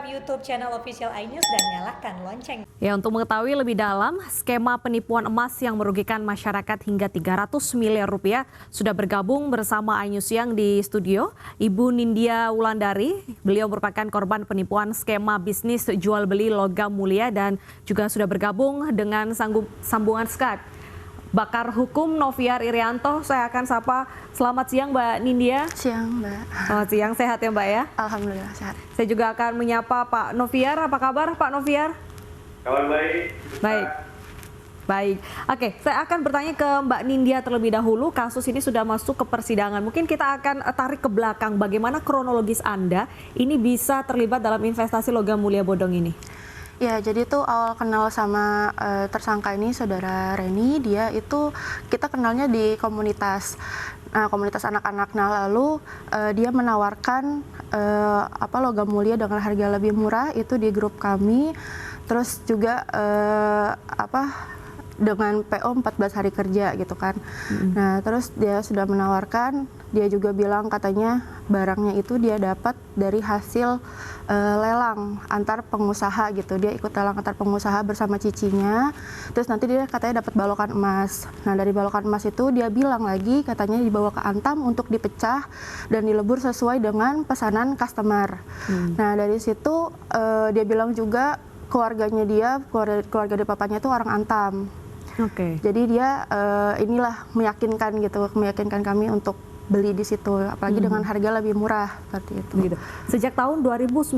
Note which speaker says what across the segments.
Speaker 1: YouTube channel official iNews dan nyalakan lonceng.
Speaker 2: Ya, untuk mengetahui lebih dalam skema penipuan emas yang merugikan masyarakat hingga 300 miliar rupiah, sudah bergabung bersama iNews Siang di studio Ibu Nindya Wulandari. Beliau merupakan korban penipuan skema bisnis jual beli logam mulia dan juga sudah bergabung dengan sambungan Skype Bakar Hukum Noviar Irianto. Saya akan sapa. Selamat siang Mbak Nindya.
Speaker 3: Siang Mbak.
Speaker 2: Selamat siang, sehat ya Mbak ya?
Speaker 3: Alhamdulillah sehat.
Speaker 2: Saya juga akan menyapa Pak Noviar. Apa kabar Pak Noviar?
Speaker 4: Kabar baik.
Speaker 2: Baik. Oke, saya akan bertanya ke Mbak Nindya terlebih dahulu. Kasus ini sudah masuk ke persidangan. Mungkin kita akan tarik ke belakang. Bagaimana kronologis Anda ini bisa terlibat dalam investasi logam mulia bodong ini?
Speaker 3: Ya, jadi tuh awal kenal sama tersangka ini, Saudara Reni, dia itu kita kenalnya di komunitas. Nah, komunitas anak-anak. Nah, lalu dia menawarkan logam mulia dengan harga lebih murah itu di grup kami. Terus juga dengan PO 14 hari kerja gitu kan. Nah, terus dia sudah menawarkan, dia juga bilang katanya barangnya itu dia dapat dari hasil lelang antar pengusaha gitu. Dia ikut lelang antar pengusaha bersama cicinya. Terus nanti dia katanya dapat balokan emas. Nah, dari balokan emas itu dia bilang lagi katanya dibawa ke Antam untuk dipecah dan dilebur sesuai dengan pesanan customer. Nah, dari situ dia bilang juga keluarganya dia, keluarga dari papanya itu orang Antam.
Speaker 2: Oke.
Speaker 3: Jadi dia inilah meyakinkan kami untuk beli di situ, apalagi dengan harga lebih murah seperti itu.
Speaker 2: Gitu. Sejak tahun 2019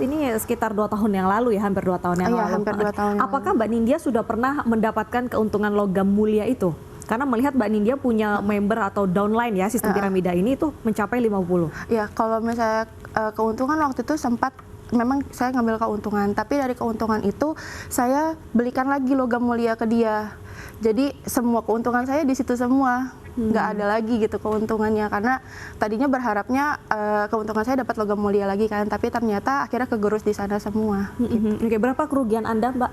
Speaker 2: ini sekitar 2 tahun yang lalu ya, hampir 2 tahun yang lalu.
Speaker 3: Hampir 2 tahun yang
Speaker 2: Apakah
Speaker 3: lalu.
Speaker 2: Mbak Nindya sudah pernah mendapatkan keuntungan logam mulia itu? Karena melihat Mbak Nindya punya member atau downline ya, sistem piramida ini itu mencapai 50.
Speaker 3: Ya, kalau misalnya keuntungan waktu itu sempat memang saya ngambil keuntungan, tapi dari keuntungan itu saya belikan lagi logam mulia ke dia. Jadi semua keuntungan saya di situ semua, nggak ada lagi gitu keuntungannya, karena tadinya berharapnya keuntungan saya dapat logam mulia lagi kan, tapi ternyata akhirnya kegerus di sana semua.
Speaker 2: Oke, berapa kerugian Anda Mbak?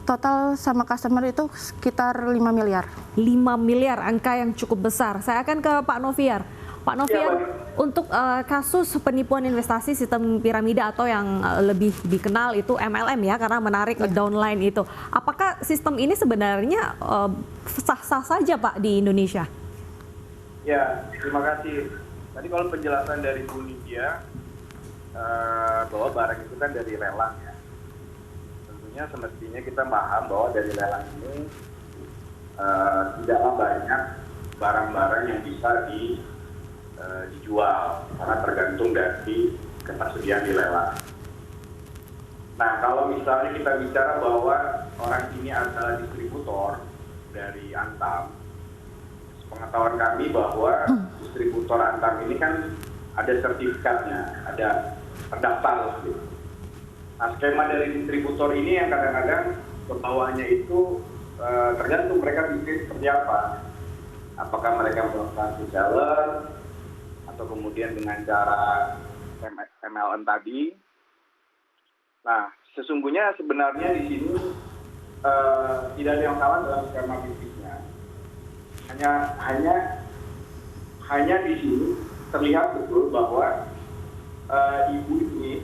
Speaker 3: Total sama customer itu sekitar 5 miliar.
Speaker 2: 5 miliar, angka yang cukup besar. Saya akan ke Pak Noviar. Pak Noviar, untuk kasus penipuan investasi sistem piramida atau yang lebih dikenal itu MLM ya, karena menarik downline itu. Apakah sistem ini sebenarnya sah-sah saja Pak di Indonesia?
Speaker 4: Ya, terima kasih. Tadi kalau penjelasan dari Bu Nindya bahwa barang itu kan dari lelang ya. Tentunya semestinya kita paham bahwa dari lelang ini tidaklah banyak barang-barang yang bisa dijual karena tergantung dari ketersediaan di lelang. Nah, kalau misalnya kita bicara bahwa orang ini adalah distributor dari Antam, pengetahuan kami bahwa distributor Antam ini kan ada sertifikatnya, ada terdaftar. Gitu. Nah, skema dari distributor ini yang kadang-kadang pembawaannya itu tergantung mereka bisnis seperti apa. Apakah mereka melakukan reseller atau kemudian dengan cara MLM tadi. Nah, sesungguhnya sebenarnya di sini tidak ada yang salah dalam skema bisnisnya. Hanya di sini terlihat betul bahwa ibu ini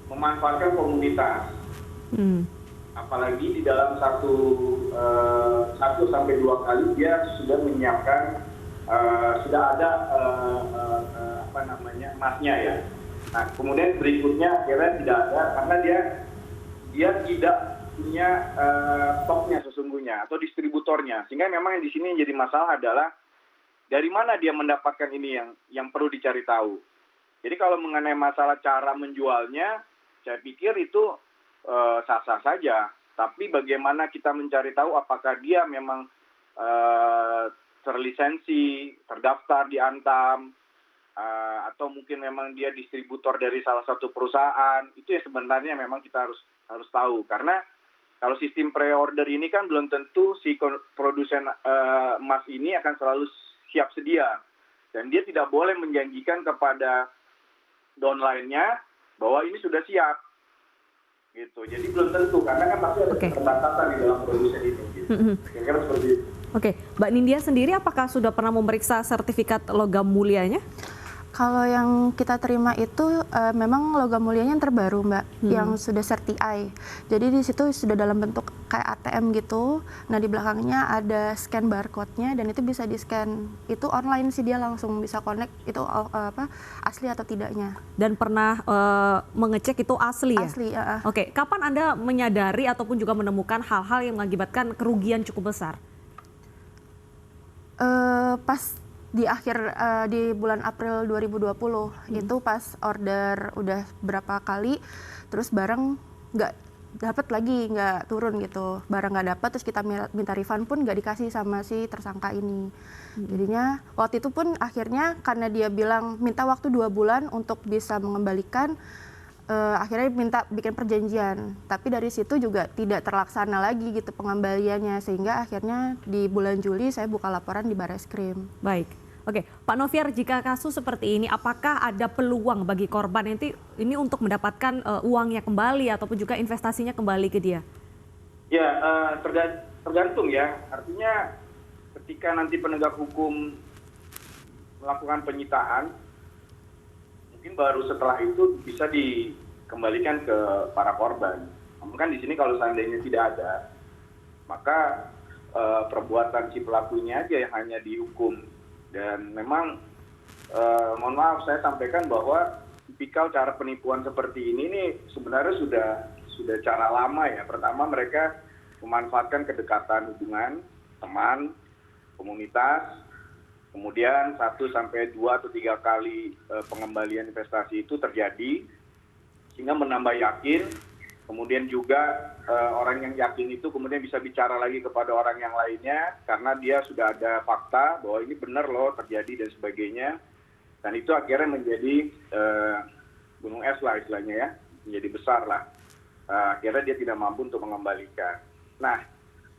Speaker 4: memanfaatkan komunitas. Apalagi di dalam satu sampai 2 kali dia sudah menyiapkan sudah ada emasnya ya. Nah, kemudian berikutnya akhirnya tidak ada karena dia tidak punya stoknya sesungguhnya atau distributornya. Sehingga memang yang di sini yang jadi masalah adalah dari mana dia mendapatkan ini yang perlu dicari tahu. Jadi kalau mengenai masalah cara menjualnya, saya pikir itu sah-sah saja. Tapi bagaimana kita mencari tahu apakah dia memang terlisensi, terdaftar di Antam, atau mungkin memang dia distributor dari salah satu perusahaan, itu ya sebenarnya memang kita harus tahu. Karena kalau sistem pre-order ini kan belum tentu si produsen emas ini akan selalu siap sedia. Dan dia tidak boleh menjanjikan kepada downline-nya bahwa ini sudah siap. Gitu. Jadi belum tentu, karena kan pasti ada keterbatasan di dalam produsen ini. Gitu. Kira-kira seperti itu.
Speaker 2: Oke, Mbak Nindya sendiri apakah sudah pernah memeriksa sertifikat logam mulianya?
Speaker 3: Kalau yang kita terima itu memang logam mulianya yang terbaru, Mbak, yang sudah certi-I. Jadi di situ sudah dalam bentuk kayak ATM gitu. Nah, di belakangnya ada scan barcode-nya dan itu bisa di-scan. Itu online sih, dia langsung bisa connect itu asli atau tidaknya.
Speaker 2: Dan pernah mengecek itu asli ya?
Speaker 3: Asli,
Speaker 2: Oke, kapan Anda menyadari ataupun juga menemukan hal-hal yang mengakibatkan kerugian cukup besar?
Speaker 3: Pas di akhir di bulan April 2020 itu pas order udah berapa kali, terus barang nggak dapat lagi, nggak turun gitu, barang nggak dapat, terus kita minta refund pun nggak dikasih sama si tersangka ini. Jadinya waktu itu pun akhirnya karena dia bilang minta waktu 2 bulan untuk bisa mengembalikan, akhirnya minta bikin perjanjian, tapi dari situ juga tidak terlaksana lagi gitu pengembaliannya, sehingga akhirnya di bulan Juli saya buka laporan di Bareskrim.
Speaker 2: Baik, oke, Pak Noviar, jika kasus seperti ini, apakah ada peluang bagi korban nanti ini untuk mendapatkan uangnya kembali ataupun juga investasinya kembali ke dia?
Speaker 4: Ya, tergantung ya, artinya ketika nanti penegak hukum melakukan penyitaan, mungkin baru setelah itu bisa dikembalikan ke para korban. Namun kan di sini kalau seandainya tidak ada, maka perbuatan si pelakunya aja yang hanya dihukum. Dan memang mohon maaf saya sampaikan bahwa tipikal cara penipuan seperti ini nih sebenarnya sudah cara lama ya. Pertama, mereka memanfaatkan kedekatan hubungan teman, komunitas. Kemudian 1 sampai 2 atau 3 kali pengembalian investasi itu terjadi, sehingga menambah yakin. Kemudian juga orang yang yakin itu kemudian bisa bicara lagi kepada orang yang lainnya, karena dia sudah ada fakta bahwa ini benar loh terjadi dan sebagainya. Dan itu akhirnya menjadi gunung es lah istilahnya ya, menjadi besar lah. Akhirnya dia tidak mampu untuk mengembalikan. Nah,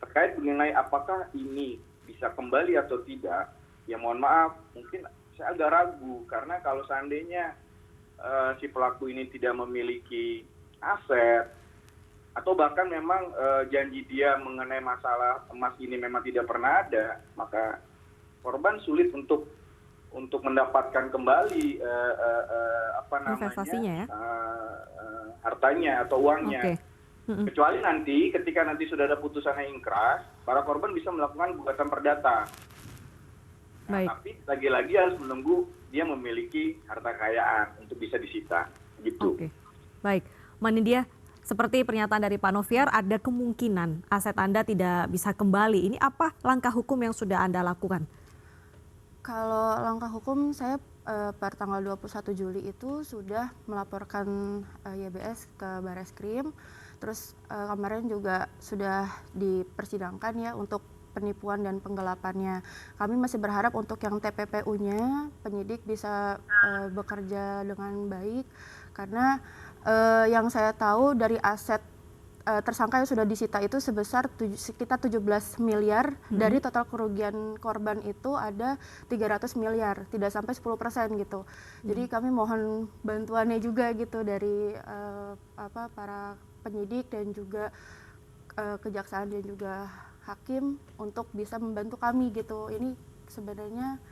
Speaker 4: terkait mengenai apakah ini bisa kembali atau tidak, ya mohon maaf, mungkin saya agak ragu, karena kalau seandainya si pelaku ini tidak memiliki aset, atau bahkan memang janji dia mengenai masalah emas ini memang tidak pernah ada, maka korban sulit untuk mendapatkan kembali
Speaker 2: investasinya ya?
Speaker 4: Hartanya atau uangnya.
Speaker 2: Okay.
Speaker 4: Kecuali nanti ketika nanti sudah ada putusan yang ingkrah, para korban bisa melakukan gugatan perdata. Nah, tapi lagi-lagi harus menunggu dia memiliki harta kekayaan untuk bisa disita, gitu.
Speaker 2: Oke, baik, Mbak Nindya, seperti pernyataan dari Pak Noviar, ada kemungkinan aset Anda tidak bisa kembali. Ini apa langkah hukum yang sudah Anda lakukan?
Speaker 3: Kalau langkah hukum, saya per tanggal 21 Juli itu sudah melaporkan YBS ke Bareskrim. Terus kemarin juga sudah dipersidangkan ya untuk penipuan dan penggelapannya. Kami masih berharap untuk yang TPPU-nya penyidik bisa bekerja dengan baik, karena yang saya tahu dari aset tersangka yang sudah disita itu sebesar sekitar 17 miliar, dari total kerugian korban itu ada 300 miliar, tidak sampai 10% gitu. Jadi kami mohon bantuannya juga gitu dari para penyidik dan juga kejaksaan dan juga hakim untuk bisa membantu kami gitu. Ini sebenarnya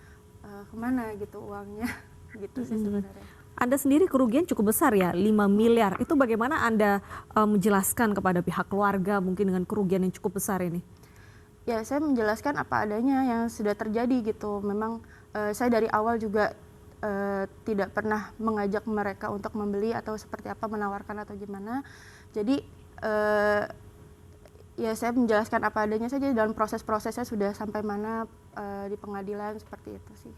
Speaker 3: kemana gitu uangnya gitu sih sebenarnya.
Speaker 2: Anda sendiri kerugian cukup besar ya, 5 miliar. Itu bagaimana Anda menjelaskan kepada pihak keluarga mungkin dengan kerugian yang cukup besar ini?
Speaker 3: Ya, saya menjelaskan apa adanya yang sudah terjadi gitu. Memang saya dari awal juga tidak pernah mengajak mereka untuk membeli atau seperti apa, menawarkan atau gimana. Jadi ya saya menjelaskan apa adanya saja, dalam proses-prosesnya sudah sampai mana di pengadilan, seperti itu sih.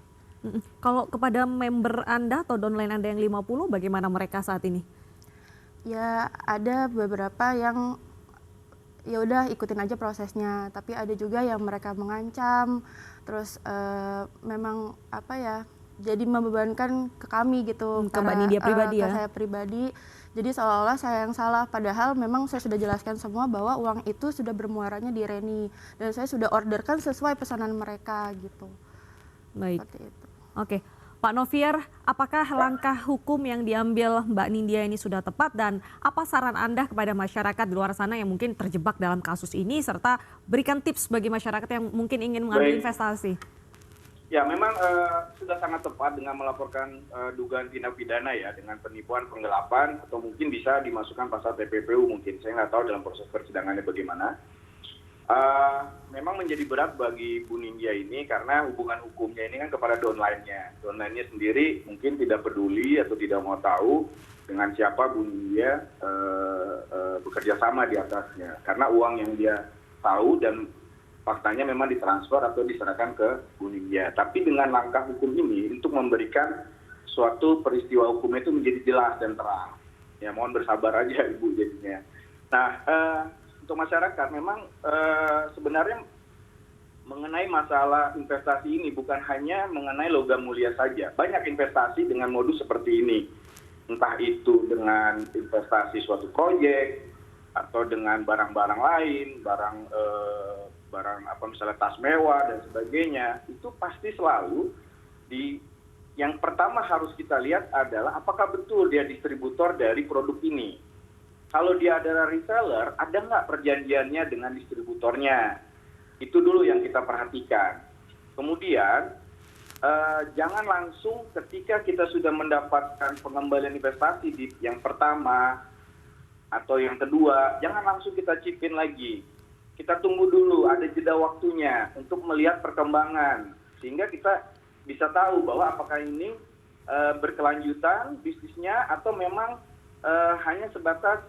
Speaker 2: Kalau kepada member Anda atau downline Anda yang 50, bagaimana mereka saat ini?
Speaker 3: Ya ada beberapa yang ya udah ikutin aja prosesnya, tapi ada juga yang mereka mengancam, terus memang apa ya, jadi membebankan ke kami gitu,
Speaker 2: ke Mbak Nindya pribadi ya?
Speaker 3: Ke saya pribadi. Jadi seolah-olah saya yang salah, padahal memang saya sudah jelaskan semua bahwa uang itu sudah bermuaranya di Reni, dan saya sudah orderkan sesuai pesanan mereka gitu.
Speaker 2: Baik.
Speaker 3: Seperti itu.
Speaker 2: Oke, Pak Noviar, apakah langkah hukum yang diambil Mbak Nindya ini sudah tepat, dan apa saran Anda kepada masyarakat di luar sana yang mungkin terjebak dalam kasus ini, serta berikan tips bagi masyarakat yang mungkin ingin mengambil investasi?
Speaker 4: Ya, memang sudah sangat tepat dengan melaporkan dugaan tindak pidana ya, dengan penipuan, penggelapan, atau mungkin bisa dimasukkan pasal TPPU mungkin. Saya nggak tahu dalam proses persidangannya bagaimana. Memang menjadi berat bagi Bu Nindya ini karena hubungan hukumnya ini kan kepada downline-nya. Downline-nya sendiri mungkin tidak peduli atau tidak mau tahu dengan siapa Bu Nindya bekerja sama di atasnya. Karena uang yang dia tahu dan faktanya memang ditransfer atau diserahkan ke Bu Nindya. Tapi dengan langkah hukum ini untuk memberikan suatu peristiwa hukum itu menjadi jelas dan terang. Ya mohon bersabar aja Ibu jadinya. Nah, untuk masyarakat memang sebenarnya mengenai masalah investasi ini bukan hanya mengenai logam mulia saja. Banyak investasi dengan modus seperti ini. Entah itu dengan investasi suatu proyek atau dengan barang-barang lain, barang apa misalnya tas mewah dan sebagainya, itu pasti selalu yang pertama harus kita lihat adalah apakah betul dia distributor dari produk ini. Kalau dia adalah reseller, ada nggak perjanjiannya dengan distributornya? Itu dulu yang kita perhatikan. Kemudian jangan langsung ketika kita sudah mendapatkan pengembalian investasi di yang pertama atau yang kedua, jangan langsung kita chipin lagi. Kita tunggu dulu, ada jeda waktunya untuk melihat perkembangan. Sehingga kita bisa tahu bahwa apakah ini berkelanjutan bisnisnya atau memang hanya sebatas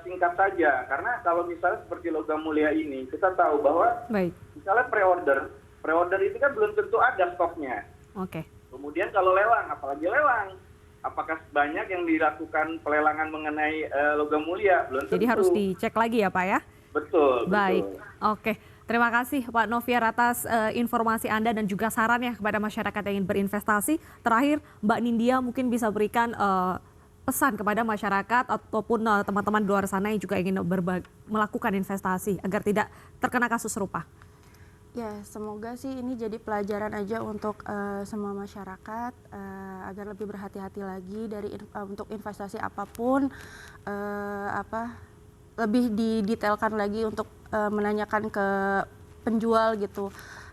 Speaker 4: singkat saja. Karena kalau misalnya seperti logam mulia ini, kita tahu bahwa misalnya pre-order itu kan belum tentu ada stoknya.
Speaker 2: Oke.
Speaker 4: Kemudian kalau lelang, apalagi lelang, apakah banyak yang dilakukan pelelangan mengenai logam mulia? Belum tentu.
Speaker 2: Jadi harus dicek lagi ya Pak ya?
Speaker 4: Betul.
Speaker 2: Baik, oke. Terima kasih Pak Noviar atas informasi Anda dan juga sarannya kepada masyarakat yang ingin berinvestasi. Terakhir, Mbak Nindya mungkin bisa berikan pesan kepada masyarakat ataupun teman-teman di luar sana yang juga ingin melakukan investasi agar tidak terkena kasus serupa.
Speaker 3: Ya, semoga sih ini jadi pelajaran aja untuk semua masyarakat agar lebih berhati-hati lagi untuk investasi apapun, lebih didetailkan lagi untuk menanyakan ke penjual gitu.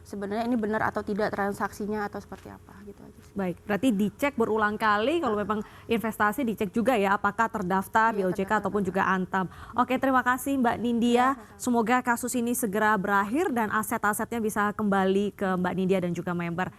Speaker 3: Sebenarnya ini benar atau tidak transaksinya atau seperti apa gitu aja sih.
Speaker 2: Baik, berarti dicek berulang kali kalau memang investasi dicek juga ya apakah terdaftar di OJK ataupun juga Antam. Oke, terima kasih Mbak Nindya. Semoga kasus ini segera berakhir dan aset-asetnya bisa kembali ke Mbak Nindya dan juga member.